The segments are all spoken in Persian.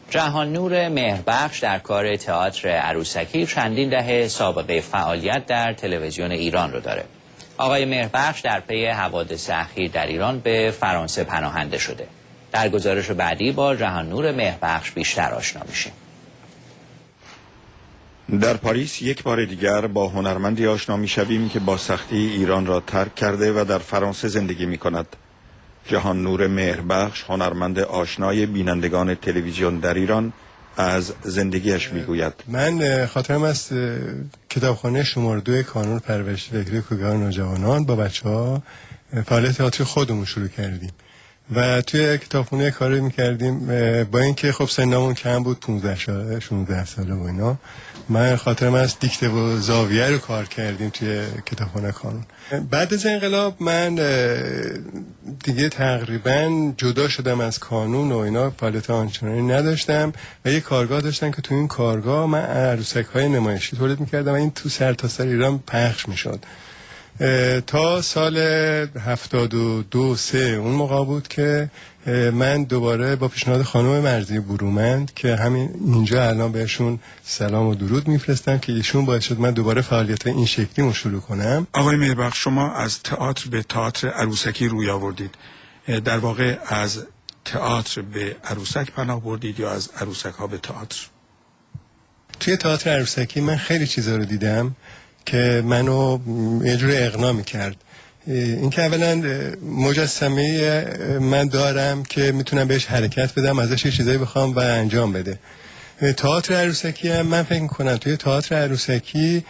جهان نور مهربخش در کار تئاتر عروسکی چندین دهه سابقه فعالیت در تلویزیون ایران رو داره. آقای مهربخش در پی حوادث اخیر در ایران به فرانسه پناهنده شده. در گزارش بعدی با جهان نور مهربخش بیشتر آشنا میشیم. در پاریس یک بار دیگر با هنرمندی آشنا میشویم که با سختی ایران را ترک کرده و در فرانسه زندگی می کند. جهان نور مهربخش، هنرمند آشنای بینندگان تلویزیون در ایران، از زندگیش میگوید. من خاطرم از کتابخانه شماره 2 کانون پرورش فکری کودکان نوجوانان با بچه‌ها فعالیت تئاتر خودمون شروع کردیم و توی کتابخونه کاری میکردیم. با اینکه خب سنمون کم بود، 15 ساله و اینا، من خاطرم از دیکته و زاویه رو کار کردیم توی کتابخانه کانون. بعد از انقلاب من دیگه تقریبا جدا شدم از کانون و اینا، فعالیت آنچنانی نداشتم و یه کارگاه داشتم که تو این کارگاه من عروسک‌های نمایشی تولید میکردم و این تو سرتاسر ایران پخش میشد تا سال 72-3. اون موقع بود که من دوباره با پیشنهاد خانم مرزی برومند که همین اینجا الان بهشون سلام و درود میفرستم که ایشون باعث شد من دوباره فعالیت این شکلی شروع کنم. آقای مهربخش، شما از تئاتر به تئاتر عروسکی روی آوردید. در واقع از تئاتر به عروسک پناه بردید یا از عروسک ها به تئاتر؟ توی تئاتر عروسکی من خیلی چیزا رو دیدم که منو یه جوری اقناع میکرد. این که اولا مجسمه من دارم که میتونم بهش حرکت بدم، ازش یه چیزایی بخوام و انجام بده. تئاتر عروسکی هم من فکر میکنم توی تئاتر عروسکی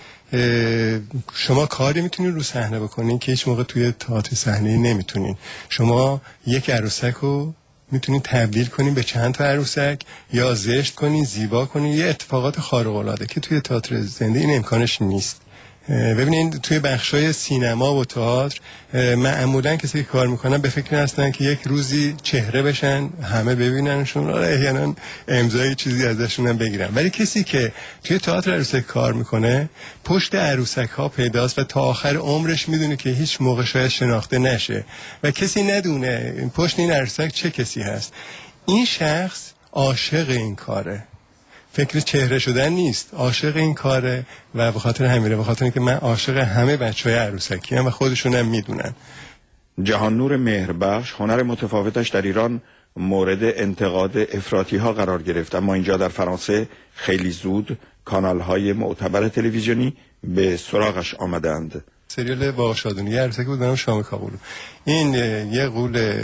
شما کاری میتونین رو صحنه بکنین که هیچ موقع توی تئاتر صحنه‌ای نمیتونین. شما یک عروسک رو میتونین تبدیل کنین به چند تا عروسک یا زشت کنین، زیبا کنین، یه اتفاقات خارق العاده که توی تئاتر زنده این امکانش نیست. ببینید توی بخشای سینما و تئاتر معمولا کسی که کار میکنن به فکر هستن که یک روزی چهره بشن، همه ببیننشون، احیانا امضای چیزی ازشون هم بگیرن. ولی کسی که توی تئاتر عروسک کار میکنه پشت عروسک ها پیداست و تا آخر عمرش میدونه که هیچ موقع شاید شناخته نشه و کسی ندونه پشت این عروسک چه کسی هست. این شخص عاشق این کاره، فکر چهره شدن نیست، عاشق این کاره و به خاطر همیره، به خاطر اینکه من عاشق همه بچهای عروسکی ام و خودشون هم میدونن. جهان نور مهربخش هنر متفاوتش در ایران مورد انتقاد افراطی ها قرار گرفت، اما اینجا در فرانسه خیلی زود کانال های معتبر تلویزیونی به سراغش آمدند. سریال با شادونی عروسکی بود به نام شام کابولو. این یه غول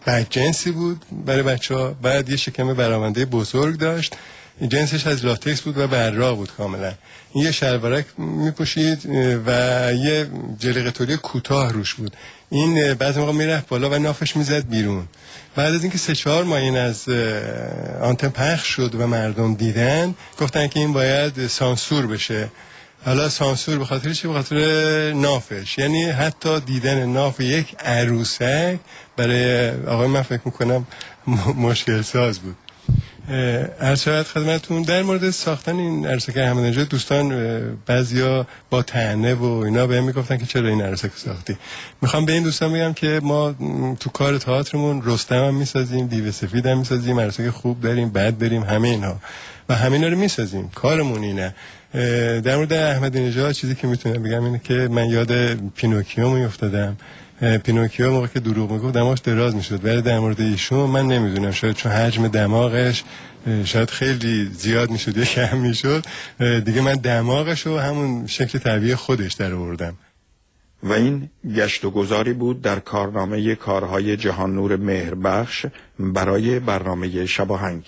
بدجنسی بود برای بچه‌ها، بعد یه شکم برآمده بزرگ داشت، جنسش از لاتکس بود و براق بود کاملا. این یه شلوارک میپوشید و یه جلیقه توری کوتاه روش بود. این بعضی موقع میرفت بالا و نافش میزد بیرون. بعد از اینکه 3-4 ماه این از آنتن پخش شد و مردم دیدن، گفتن که این باید سانسور بشه. حالا سانسور به خاطر چی؟ به خاطر نافش. یعنی حتی دیدن ناف یک عروسک برای آقای من فکر میکنم مشکل ساز بود. عرض شود خدمتتون در مورد ساختن این عروسک احمد نژاد، دوستان بعضیا با طعنه و اینا بهم میگفتن که چرا این عروسک ساختی. میخوام به این دوستان بگم که ما تو کار تئاترمون رستم هم میسازیم، دیو سفید هم میسازیم، عروسک خوب داریم، بد داریم، همه اینها و همینا رو میسازیم، کارمون اینه. در مورد احمد نژاد چیزی که میتونم بگم اینه که من یاد پینوکیو میافتادم. پینوکیو موقع که دروغ میگفت دماغش دراز میشد، ولی در مورد ایشون من نمیدونم، شاید چون حجم دماغش شاید خیلی زیاد میشد یا کم میشد، دیگه من دماغش رو همون شکل طبیعی خودش در آوردم. و این گشت و گذاری بود در کارنامه کارهای جهان نور مهربخش برای برنامه شب آهنگ.